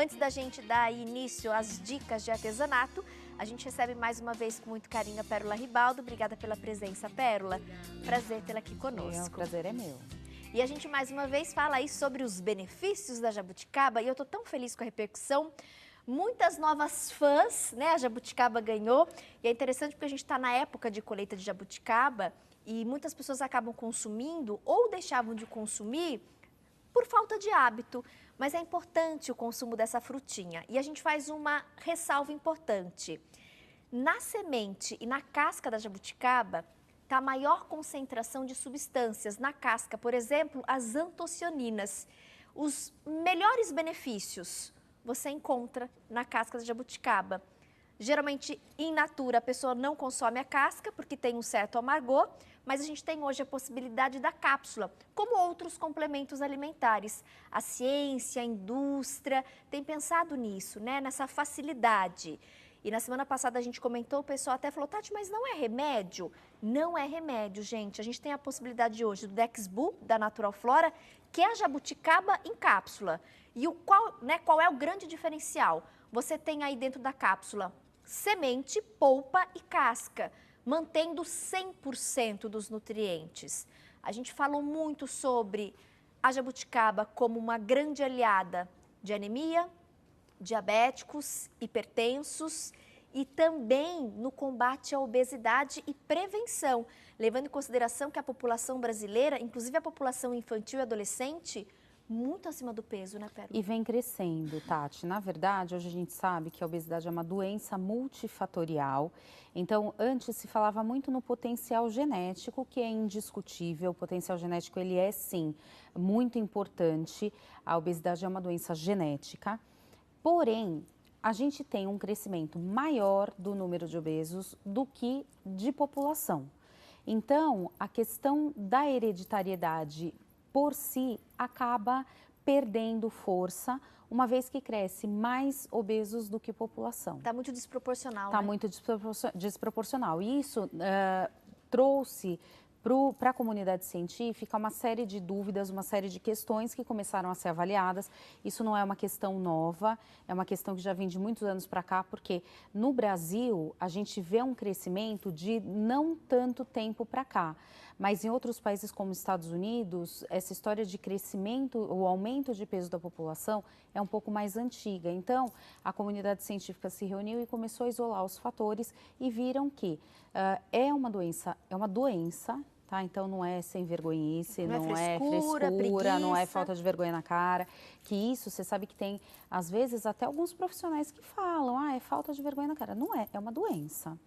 Antes da gente dar início às dicas de artesanato, a gente recebe mais uma vez com muito carinho a Pérola Ribaldo. Obrigada pela presença, Pérola. Prazer tê-la aqui conosco. O prazer é meu. E a gente mais uma vez fala aí sobre os benefícios da jabuticaba e eu tô tão feliz com a repercussão. Muitas novas fãs, né? A jabuticaba ganhou e é interessante porque a gente está na época de colheita de jabuticaba e muitas pessoas acabam consumindo ou deixavam de consumir por falta de hábito, mas é importante o consumo dessa frutinha. E a gente faz uma ressalva importante. Na semente e na casca da jabuticaba está a maior concentração de substâncias. Na casca, por exemplo, as antocianinas. Os melhores benefícios você encontra na casca da jabuticaba. Geralmente, in natura, a pessoa não consome a casca porque tem um certo amargor, mas a gente tem hoje a possibilidade da cápsula, como outros complementos alimentares. A ciência, a indústria tem pensado nisso, né? Nessa facilidade. E na semana passada a gente comentou, o pessoal até falou, Tati, mas não é remédio? Não é remédio, gente. A gente tem a possibilidade hoje do Dexbu, da Natural Flora, que é a jabuticaba em cápsula. E qual é o grande diferencial? Você tem aí dentro da cápsula semente, polpa e casca, mantendo 100% dos nutrientes. A gente falou muito sobre a jabuticaba como uma grande aliada de anemia, diabéticos, hipertensos e também no combate à obesidade e prevenção, levando em consideração que a população brasileira, inclusive a população infantil e adolescente, muito acima do peso, né, Pérola? E vem crescendo, Tati. Na verdade, hoje a gente sabe que a obesidade é uma doença multifatorial. Então, antes se falava muito no potencial genético, que é indiscutível. O potencial genético, ele é, sim, muito importante. A obesidade é uma doença genética. Porém, a gente tem um crescimento maior do número de obesos do que de população. Então, a questão da hereditariedade por si acaba perdendo força, uma vez que cresce mais obesos do que população. Está muito desproporcional, Está né? muito desproporcional. E isso trouxe para a comunidade científica uma série de dúvidas, uma série de questões que começaram a ser avaliadas. Isso não é uma questão nova, é uma questão que já vem de muitos anos para cá, porque no Brasil a gente vê um crescimento de não tanto tempo para cá. Mas em outros países como Estados Unidos, essa história de crescimento, o aumento de peso da população é um pouco mais antiga. Então, a comunidade científica se reuniu e começou a isolar os fatores e viram que é uma doença, tá? Então não é sem vergonhice, não é frescura, não é falta de vergonha na cara. Que isso, você sabe que tem, às vezes, até alguns profissionais que falam, é falta de vergonha na cara. Não é, é uma doença.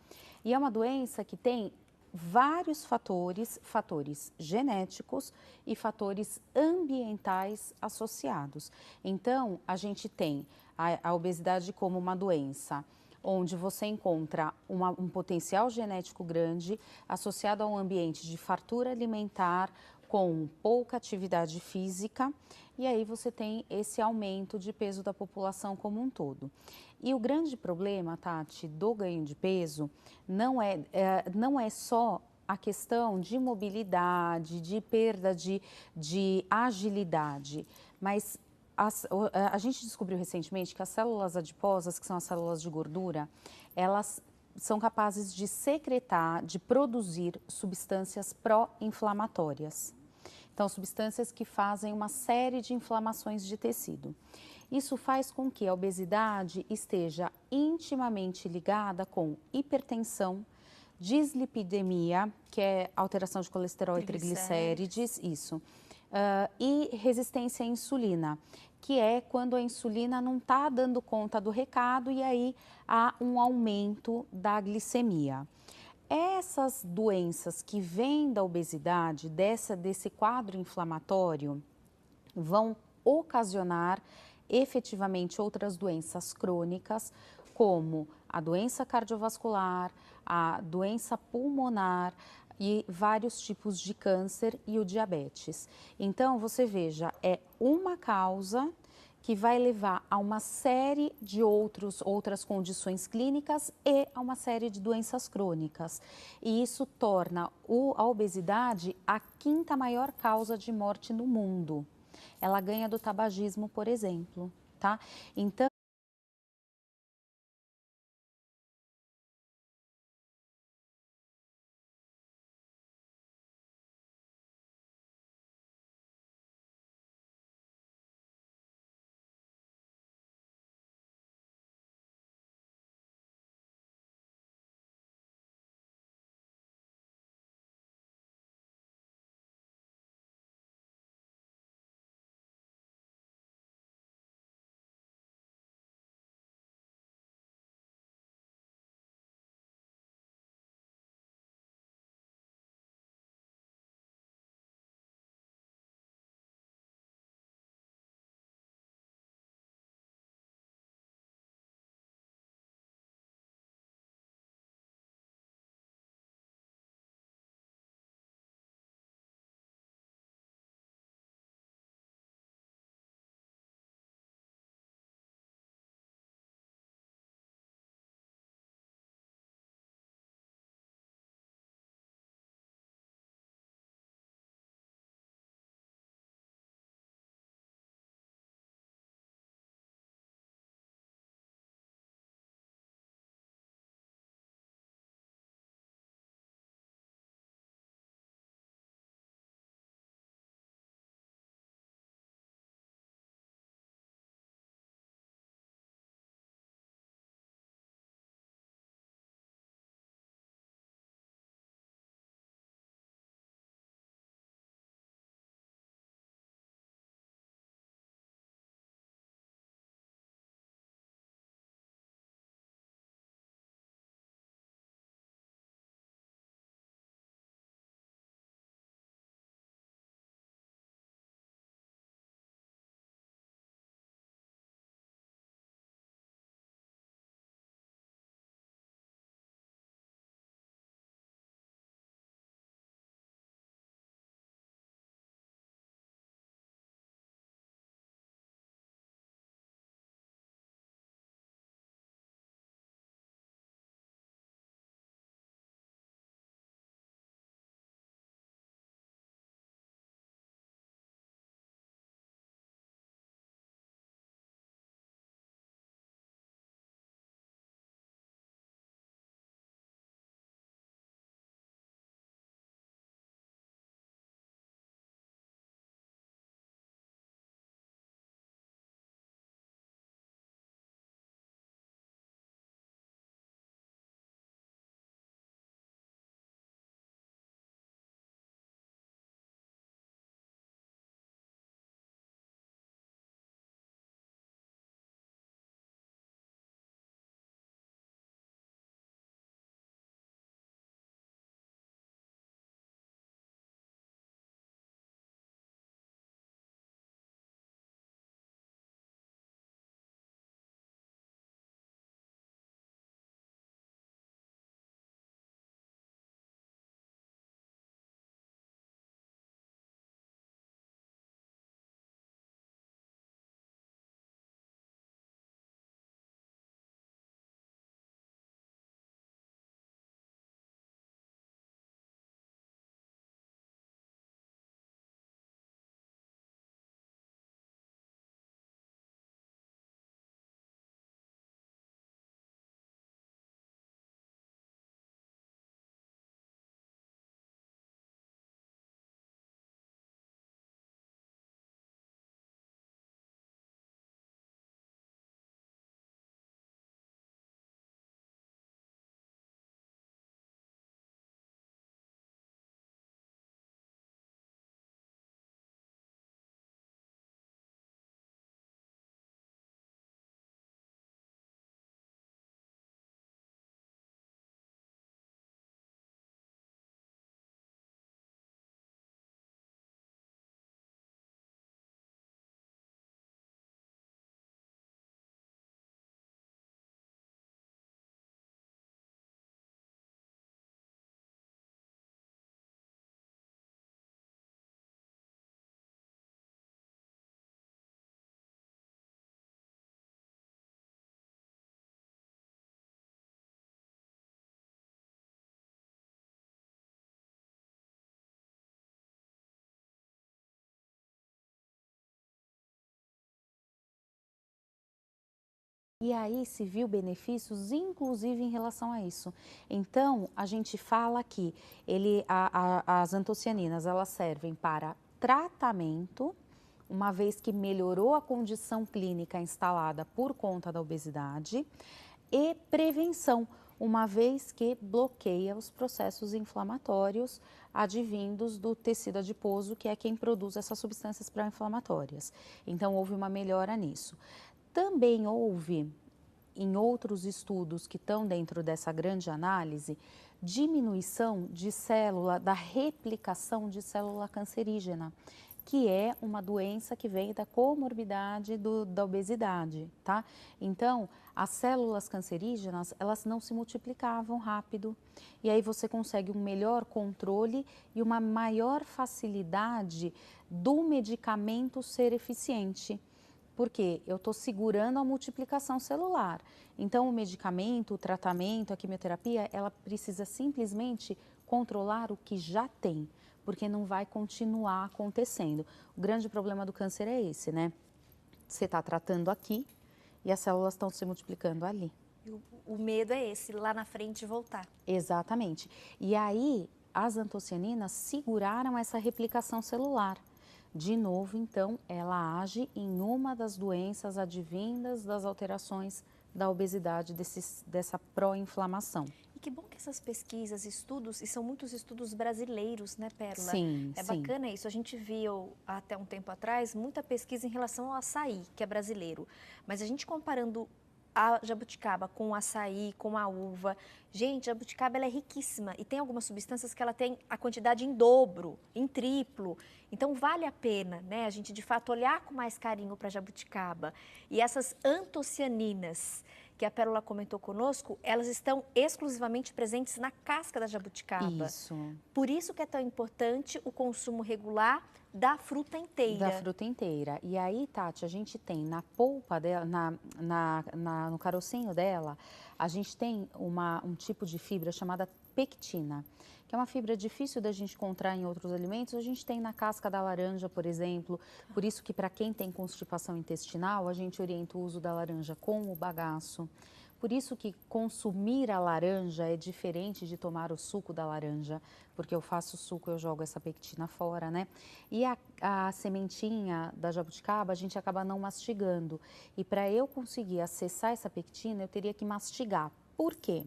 E é uma doença que tem vários fatores genéticos e fatores ambientais associados. Então, a gente tem a obesidade como uma doença onde você encontra um potencial genético grande associado a um ambiente de fartura alimentar com pouca atividade física, e aí você tem esse aumento de peso da população como um todo. E o grande problema, Tati, do ganho de peso não é só a questão de mobilidade, de perda de agilidade, mas a gente descobriu recentemente que as células adiposas, que são as células de gordura, elas são capazes de secretar, de produzir substâncias pró-inflamatórias. Então, substâncias que fazem uma série de inflamações de tecido. Isso faz com que a obesidade esteja intimamente ligada com hipertensão, dislipidemia, que é alteração de colesterol e triglicérides, isso. E resistência à insulina, que é quando a insulina não está dando conta do recado e aí há um aumento da glicemia. Essas doenças que vêm da obesidade, desse quadro inflamatório, vão ocasionar efetivamente outras doenças crônicas, como a doença cardiovascular, a doença pulmonar e vários tipos de câncer e o diabetes. Então, você veja, é uma causa que vai levar a uma série de outras condições clínicas e a uma série de doenças crônicas. E isso torna a obesidade a quinta maior causa de morte no mundo. Ela ganha do tabagismo, por exemplo. tá? Então, E aí se viu benefícios, inclusive em relação a isso. Então, a gente fala que as antocianinas, elas servem para tratamento, uma vez que melhorou a condição clínica instalada por conta da obesidade, e prevenção, uma vez que bloqueia os processos inflamatórios advindos do tecido adiposo, que é quem produz essas substâncias pró-inflamatórias. Então, houve uma melhora nisso. Também houve, em outros estudos que estão dentro dessa grande análise, diminuição de célula, da replicação de célula cancerígena, que é uma doença que vem da comorbidade da obesidade, tá? Então, as células cancerígenas, elas não se multiplicavam rápido, e aí você consegue um melhor controle e uma maior facilidade do medicamento ser eficiente. Porque eu estou segurando a multiplicação celular. Então, o medicamento, o tratamento, a quimioterapia, ela precisa simplesmente controlar o que já tem, porque não vai continuar acontecendo. O grande problema do câncer é esse, né? Você está tratando aqui e as células estão se multiplicando ali. O medo é esse, lá na frente voltar. Exatamente. E aí, as antocianinas seguraram essa replicação celular. De novo, então, ela age em uma das doenças advindas das alterações da obesidade, dessa pró-inflamação. E que bom que essas pesquisas, estudos, e são muitos estudos brasileiros, né, Pérola? Sim, É sim. bacana isso. A gente viu até um tempo atrás muita pesquisa em relação ao açaí, que é brasileiro. Mas a gente comparando a jabuticaba com o açaí, com a uva. Gente, a jabuticaba ela é riquíssima e tem algumas substâncias que ela tem a quantidade em dobro, em triplo. Então vale a pena, né, a gente de fato olhar com mais carinho para a jabuticaba. E essas antocianinas que a Pérola comentou conosco, elas estão exclusivamente presentes na casca da jabuticaba. Isso. Por isso que é tão importante o consumo regular da fruta inteira. Da fruta inteira. E aí, Tati, a gente tem na polpa dela, no carocinho dela, a gente tem um tipo de fibra chamada pectina, que é uma fibra difícil da gente encontrar em outros alimentos. A gente tem na casca da laranja, por exemplo. Por isso que para quem tem constipação intestinal, a gente orienta o uso da laranja com o bagaço. Por isso que consumir a laranja é diferente de tomar o suco da laranja, porque eu faço suco, eu jogo essa pectina fora, né? E a sementinha da jabuticaba, a gente acaba não mastigando. E para eu conseguir acessar essa pectina, eu teria que mastigar. Por quê?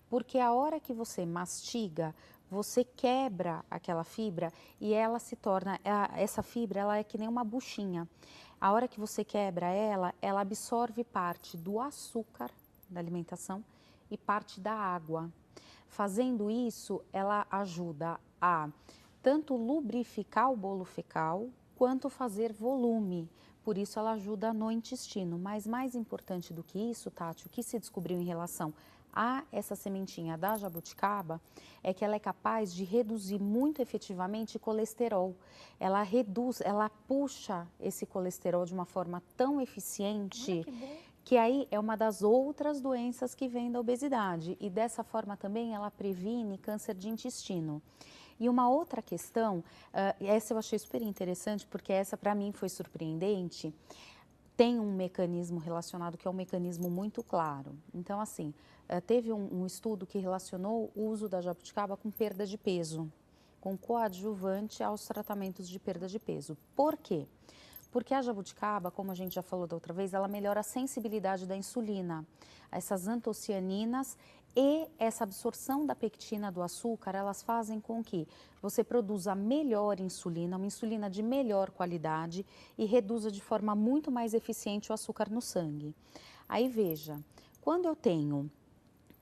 Porque a hora que você mastiga, você quebra aquela fibra e ela se torna, essa fibra, ela é que nem uma buchinha. A hora que você quebra ela, ela absorve parte do açúcar da alimentação e parte da água. Fazendo isso, ela ajuda a tanto lubrificar o bolo fecal, quanto fazer volume. Por isso, ela ajuda no intestino. Mas mais importante do que isso, Tati, o que se descobriu em relação a essa sementinha da jabuticaba é que ela é capaz de reduzir muito efetivamente colesterol. Ela reduz, ela puxa esse colesterol de uma forma tão eficiente que aí é uma das outras doenças que vem da obesidade. E dessa forma também ela previne câncer de intestino. E uma outra questão, essa eu achei super interessante, porque essa para mim foi surpreendente, tem um mecanismo relacionado que é um mecanismo muito claro. Então, assim, teve um estudo que relacionou o uso da jabuticaba com perda de peso, com coadjuvante aos tratamentos de perda de peso. Por quê? Porque a jabuticaba, como a gente já falou da outra vez, ela melhora a sensibilidade da insulina. Essas antocianinas e essa absorção da pectina do açúcar, elas fazem com que você produza melhor insulina, uma insulina de melhor qualidade e reduza de forma muito mais eficiente o açúcar no sangue. Aí veja, quando eu tenho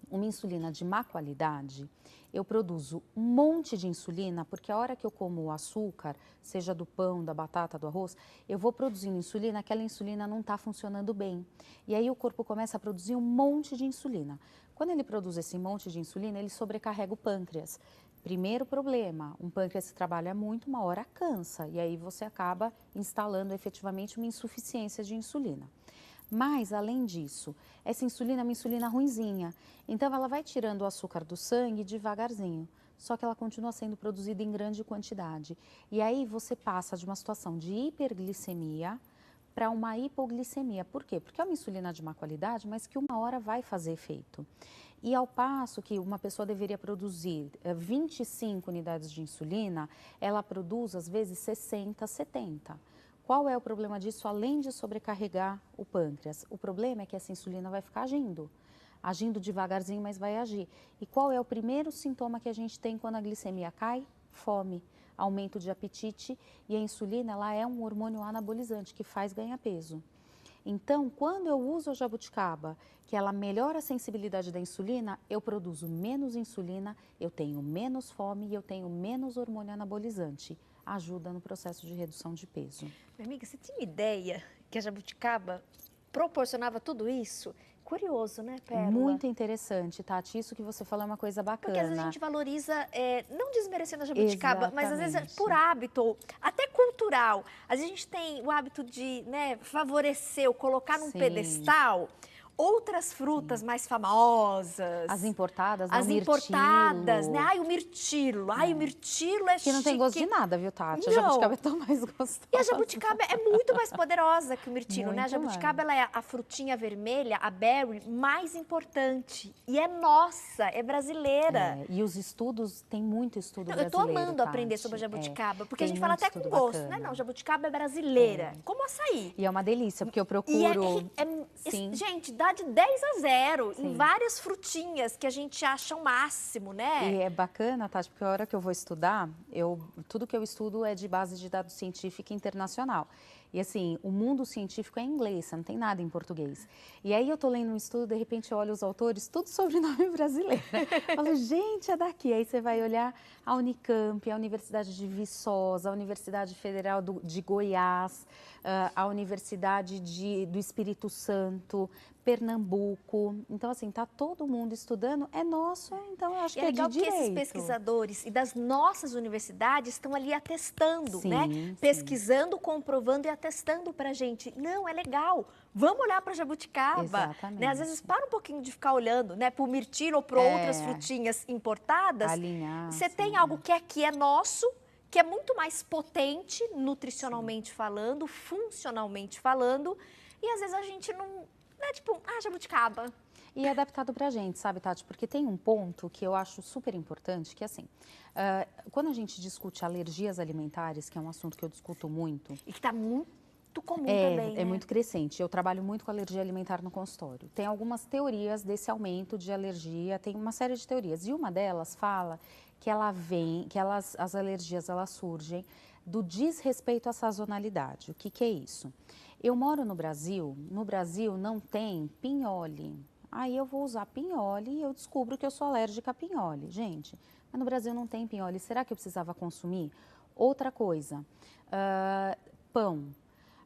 uma insulina de má qualidade, eu produzo um monte de insulina, porque a hora que eu como o açúcar, seja do pão, da batata, do arroz, eu vou produzindo insulina, aquela insulina não está funcionando bem. E aí o corpo começa a produzir um monte de insulina. Quando ele produz esse monte de insulina, ele sobrecarrega o pâncreas. Primeiro problema, um pâncreas que trabalha muito, uma hora cansa, e aí você acaba instalando efetivamente uma insuficiência de insulina. Mas, além disso, essa insulina é uma insulina ruinzinha, então ela vai tirando o açúcar do sangue devagarzinho, só que ela continua sendo produzida em grande quantidade. E aí você passa de uma situação de hiperglicemia para uma hipoglicemia. Por quê? Porque é uma insulina de má qualidade, mas que uma hora vai fazer efeito. E ao passo que uma pessoa deveria produzir 25 unidades de insulina, ela produz às vezes 60, 70. Qual é o problema disso, além de sobrecarregar o pâncreas? O problema é que essa insulina vai ficar agindo devagarzinho, mas vai agir. E qual é o primeiro sintoma que a gente tem quando a glicemia cai? Fome, aumento de apetite, e a insulina ela é um hormônio anabolizante que faz ganhar peso. Então, quando eu uso a jabuticaba, que ela melhora a sensibilidade da insulina, eu produzo menos insulina, eu tenho menos fome e eu tenho menos hormônio anabolizante. Ajuda no processo de redução de peso. Minha amiga, você tinha ideia que a jabuticaba proporcionava tudo isso? Curioso, né, Pérola? Muito interessante, Tati. Isso que você falou é uma coisa bacana. Porque às vezes a gente valoriza, não desmerecendo a jabuticaba, mas às vezes Exatamente. por hábito, até cultural. Às vezes a gente tem o hábito de, né, favorecer ou colocar num Sim. pedestal outras frutas mais famosas. As importadas, As o importadas, mirtilo. né? Ai, o mirtilo. Ai, o mirtilo é Que não tem gosto de nada, viu, Tati? A Não. jabuticaba é tão mais gostosa. E a jabuticaba é muito mais poderosa que o mirtilo, né? A Muito jabuticaba ela é a frutinha vermelha, a berry, mais importante. E é nossa, é brasileira. E os estudos, tem muito estudo Eu brasileiro, tô amando Tati. aprender sobre a jabuticaba, porque a tem gente fala muito até com estudo gosto, bacana. né? Não, jabuticaba é brasileira. Como açaí. E é uma delícia, porque eu E procuro... Sim. gente, dá de 10 a 0 em Sim. várias frutinhas que a gente acha o máximo, né? E é bacana, Tati, porque a hora que eu vou estudar, tudo que eu estudo é de base de dados científica internacional. E assim, o mundo científico é em inglês, não tem nada em português. E aí eu tô lendo um estudo, de repente eu olho os autores, tudo sobrenome brasileiro. Eu falo, gente, é daqui. Aí você vai olhar a Unicamp, a Universidade de Viçosa, a Universidade Federal de Goiás, a Universidade do Espírito Santo, Pernambuco. Então, assim, tá todo mundo estudando, é nosso, então eu acho que é legal de que direito. esses pesquisadores e das nossas universidades estão ali atestando, Sim, né? sim. Pesquisando, comprovando e atestando pra gente. Não, é legal. Vamos olhar para jabuticaba. Exatamente. Né? Às vezes para um pouquinho de ficar olhando, né, para o mirtilo ou para outras frutinhas importadas. Alinhar. Você tem sim, algo que aqui é nosso, que é muito mais potente, nutricionalmente falando, funcionalmente falando, e às vezes a gente não, né, tipo, jabuticaba. E é adaptado pra gente, sabe, Tati? Porque tem um ponto que eu acho super importante, que é assim, quando a gente discute alergias alimentares, que é um assunto que eu discuto muito... E que está muito comum também, né? É muito crescente. Eu trabalho muito com alergia alimentar no consultório. Tem algumas teorias desse aumento de alergia, tem uma série de teorias. E uma delas fala que as alergias elas surgem do desrespeito à sazonalidade. O que é isso? Eu moro no Brasil não tem pinhole. Aí eu vou usar pinhole e eu descubro que eu sou alérgica a pinhole. Gente, mas no Brasil não tem pinhole. Será que eu precisava consumir? Outra coisa, pão.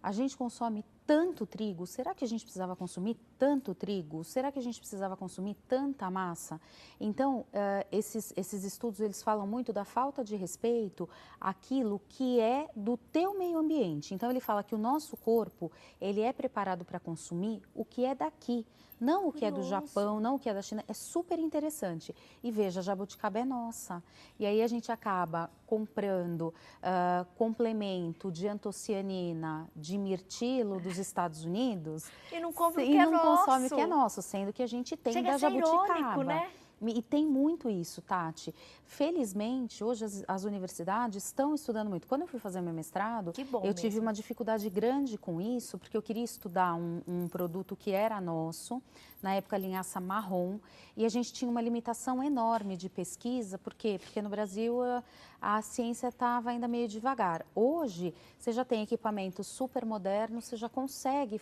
A gente consome tanto trigo, será que a gente precisava consumir tanto trigo? Será que a gente precisava consumir tanta massa? Então, esses estudos, eles falam muito da falta de respeito àquilo que é do teu meio ambiente. Então, ele fala que o nosso corpo, ele é preparado para consumir o que é daqui. Não o que é do Japão, não o que é da China, é super interessante. E veja, a jabuticaba é nossa. E aí a gente acaba comprando complemento de antocianina, de mirtilo dos Estados Unidos. E não compra o e que é não nosso. consome o que é nosso, sendo que a gente tem Chega da a ser jabuticaba. irônico, né? E tem muito isso, Tati. Felizmente, hoje as universidades estão estudando muito. Quando eu fui fazer meu mestrado, eu tive uma dificuldade grande com isso, porque eu queria estudar um produto que era nosso, na época linhaça marrom, e a gente tinha uma limitação enorme de pesquisa. Por quê? Porque no Brasil a ciência estava ainda meio devagar. Hoje, você já tem equipamentos super modernos, você já consegue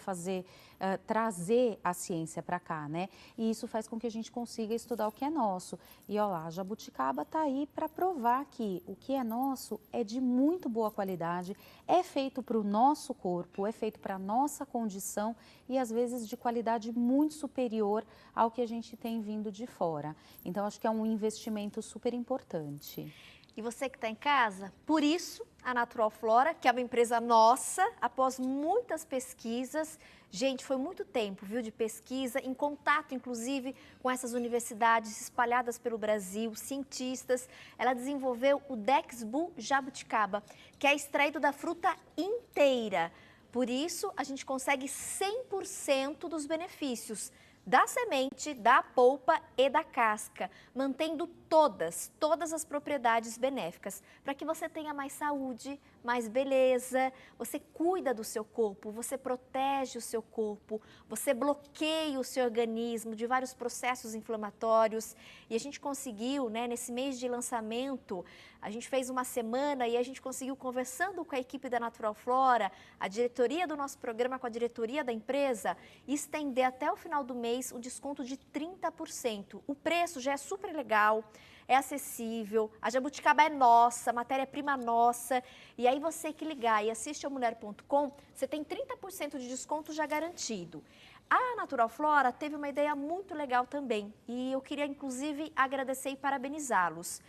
trazer a ciência para cá, né? E isso faz com que a gente consiga estudar o que é nosso. E olha lá, a jabuticaba está aí para provar que o que é nosso é de muito boa qualidade, é feito para o nosso corpo, é feito para a nossa condição e às vezes de qualidade muito superior ao que a gente tem vindo de fora. Então, acho que é um investimento super importante. E você que está em casa, por isso a Natural Flora, que é uma empresa nossa, após muitas pesquisas, gente, foi muito tempo, viu, de pesquisa, em contato, inclusive, com essas universidades espalhadas pelo Brasil, cientistas, ela desenvolveu o Dexbu Jabuticaba, que é extraído da fruta inteira. Por isso, a gente consegue 100% dos benefícios da semente, da polpa e da casca, mantendo todas as propriedades benéficas, para que você tenha mais saúde, mais beleza, você cuida do seu corpo, você protege o seu corpo, você bloqueia o seu organismo de vários processos inflamatórios. E a gente conseguiu, né, nesse mês de lançamento, a gente fez uma semana e a gente conseguiu, conversando com a equipe da Natural Flora, a diretoria do nosso programa com a diretoria da empresa, estender até o final do mês um desconto de 30%. O preço já é super legal, é acessível, a jabuticaba é nossa, matéria-prima nossa. E aí você que ligar e assiste ao mulher.com, você tem 30% de desconto já garantido. A Natural Flora teve uma ideia muito legal também e eu queria inclusive agradecer e parabenizá-los.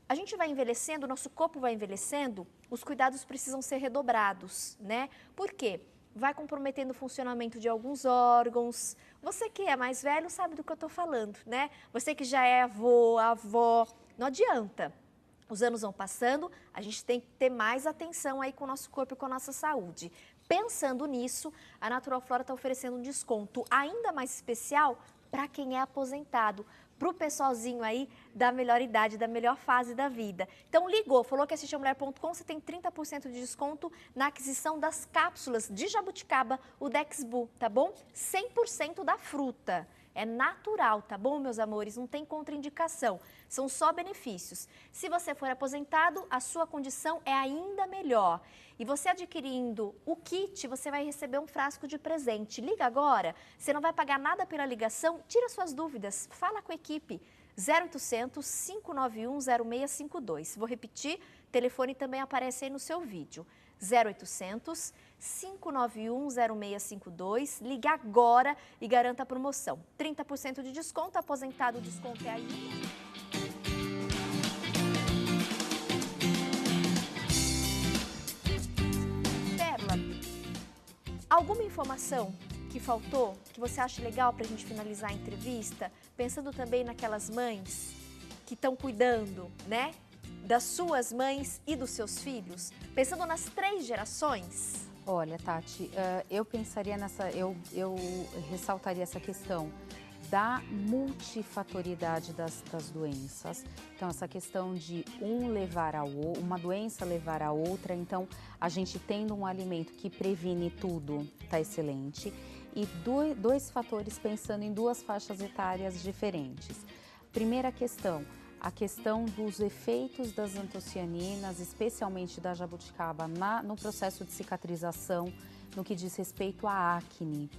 A gente vai envelhecendo, nosso corpo vai envelhecendo, os cuidados precisam ser redobrados, né? Por quê? Vai comprometendo o funcionamento de alguns órgãos. Você que é mais velho sabe do que eu estou falando, né? Você que já é avô, avó, não adianta. Os anos vão passando, a gente tem que ter mais atenção aí com o nosso corpo e com a nossa saúde. Pensando nisso, a Natural Flora está oferecendo um desconto ainda mais especial para quem é aposentado, para o pessoalzinho aí da melhor idade, da melhor fase da vida. Então ligou, falou que assistiu mulher.com, você tem 30% de desconto na aquisição das cápsulas de jabuticaba, o Dexbu, tá bom? 100% da fruta. É natural, tá bom, meus amores? Não tem contraindicação, são só benefícios. Se você for aposentado, a sua condição é ainda melhor. E você adquirindo o kit, você vai receber um frasco de presente. Liga agora, você não vai pagar nada pela ligação, tira suas dúvidas, fala com a equipe. 0800 591 0652. Vou repetir, o telefone também aparece aí no seu vídeo. 0800 591 0652. Ligue agora e garanta a promoção. 30% de desconto, aposentado, o desconto é aí. Pérola, alguma informação que faltou, que você acha legal para a gente finalizar a entrevista? Pensando também naquelas mães que estão cuidando, né? Das suas mães e dos seus filhos, pensando nas 3 gerações? Olha, Tati, eu pensaria eu ressaltaria essa questão da multifatoriedade das doenças. Então, essa questão de uma doença levar a outra. Então, a gente tendo um alimento que previne tudo, tá excelente. E dois fatores pensando em 2 faixas etárias diferentes. Primeira questão, a questão dos efeitos das antocianinas, especialmente da jabuticaba, no processo de cicatrização, no que diz respeito à acne,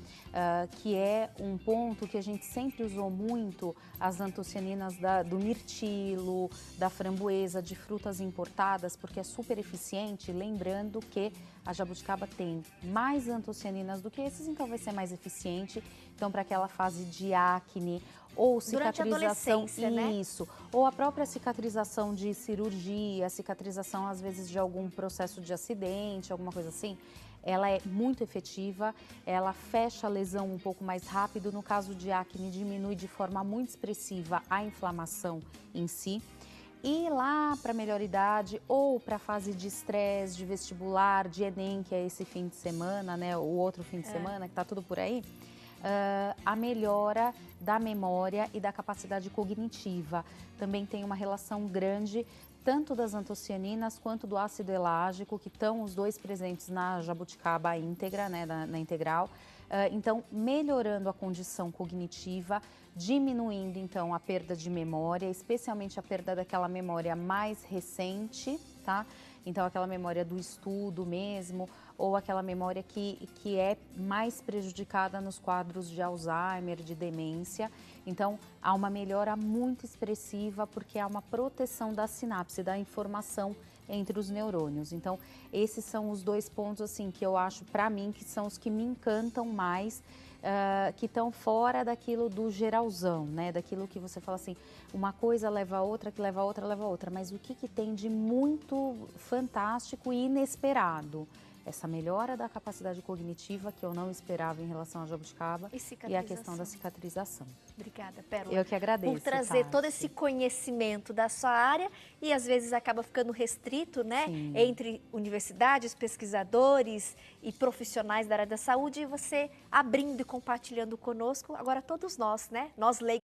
que é um ponto que a gente sempre usou muito, as antocianinas do mirtilo, da framboesa, de frutas importadas, porque é super eficiente, lembrando que a jabuticaba tem mais antocianinas do que esses, então vai ser mais eficiente. Então, para aquela fase de acne ou cicatrização, isso, ou a própria cicatrização de cirurgia, cicatrização às vezes de algum processo de acidente, alguma coisa assim, ela é muito efetiva, ela fecha a lesão um pouco mais rápido. No caso de acne, diminui de forma muito expressiva a inflamação em si. E lá para a melhor idade ou para a fase de estresse, de vestibular, de Enem, que é esse fim de semana, né, o outro fim de semana, que está tudo por aí, a melhora da memória e da capacidade cognitiva. Também tem uma relação grande tanto das antocianinas quanto do ácido elágico, que estão os 2 presentes na jabuticaba íntegra, né, na integral. Então, melhorando a condição cognitiva, diminuindo, então, a perda de memória, especialmente a perda daquela memória mais recente, tá? Então, aquela memória do estudo mesmo, ou aquela memória que é mais prejudicada nos quadros de Alzheimer, de demência. Então, há uma melhora muito expressiva porque há uma proteção da sinapse, da informação entre os neurônios. Então, esses são os 2 pontos, assim, que eu acho, para mim, que são os que me encantam mais, que estão fora daquilo do geralzão, né? Daquilo que você fala assim, uma coisa leva a outra, que leva a outra, leva a outra. Mas o que tem de muito fantástico e inesperado? essa melhora da capacidade cognitiva que eu não esperava em relação à jabuticaba e a questão da cicatrização. Obrigada, Pérola. Eu que agradeço, por trazer Tati. todo esse conhecimento da sua área e às vezes acaba ficando restrito, né, Sim. entre universidades, pesquisadores e profissionais da área da saúde, e você abrindo e compartilhando conosco, agora todos nós, né, nós leigos,